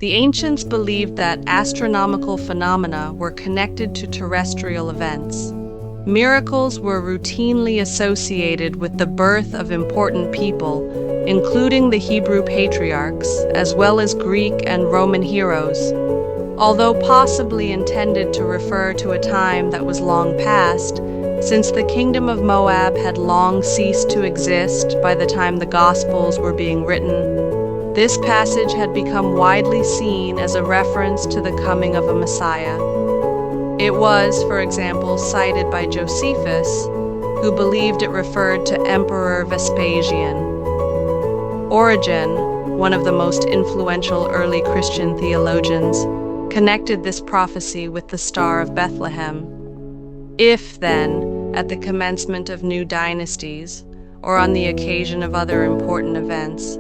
The ancients believed that astronomical phenomena were connected to terrestrial events. Miracles were routinely associated with the birth of important people, including the Hebrew patriarchs, as well as Greek and Roman heroes. Although possibly intended to refer to a time that was long past, since the kingdom of Moab had long ceased to exist by the time the Gospels were being written, this passage had become widely seen as a reference to the coming of a Messiah. It was, for example, cited by Josephus, who believed it referred to Emperor Vespasian. Origen, one of the most influential early Christian theologians, connected this prophecy with the Star of Bethlehem. If, then, at the commencement of new dynasties, or on the occasion of other important events,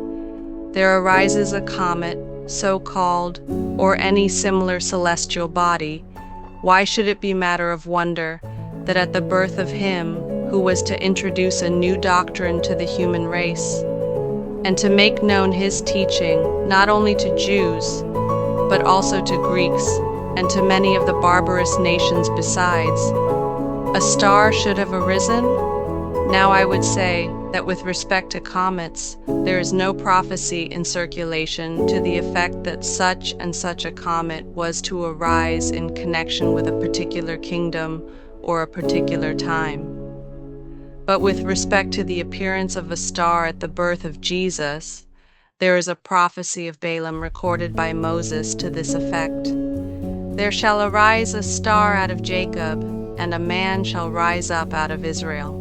there arises a comet, so-called, or any similar celestial body, why should it be matter of wonder that at the birth of him who was to introduce a new doctrine to the human race, and to make known his teaching not only to Jews, but also to Greeks and to many of the barbarous nations besides, a star should have arisen? Now I would say that with respect to comets, there is no prophecy in circulation to the effect that such and such a comet was to arise in connection with a particular kingdom or a particular time. But with respect to the appearance of a star at the birth of Jesus, there is a prophecy of Balaam recorded by Moses to this effect. There shall arise a star out of Jacob, and a man shall rise up out of Israel.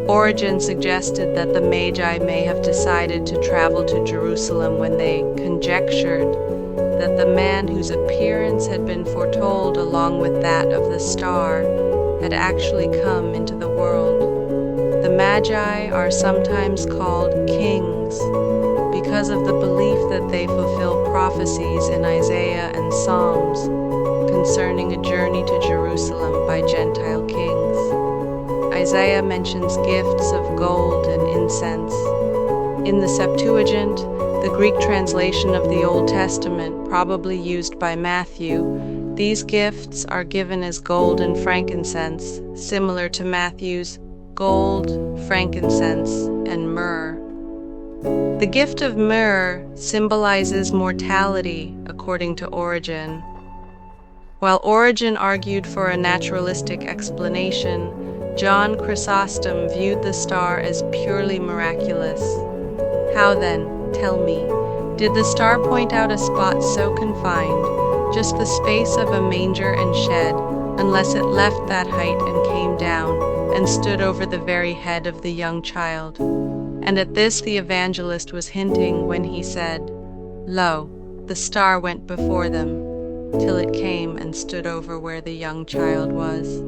Origen suggested that the Magi may have decided to travel to Jerusalem when they conjectured that the man whose appearance had been foretold along with that of the star had actually come into the world. The Magi are sometimes called kings because of the belief that they fulfill prophecies in Isaiah and Psalms concerning a journey to Jerusalem by Gentile kings. Isaiah mentions gifts of gold and incense. In the Septuagint, the Greek translation of the Old Testament, probably used by Matthew, these gifts are given as gold and frankincense, similar to Matthew's gold, frankincense, and myrrh. The gift of myrrh symbolizes mortality, according to Origen. While Origen argued for a naturalistic explanation, John Chrysostom viewed the star as purely miraculous. How then, tell me, did the star point out a spot so confined, just the space of a manger and shed, unless it left that height and came down, and stood over the very head of the young child? And at this the evangelist was hinting when he said, Lo, the star went before them, till it came and stood over where the young child was.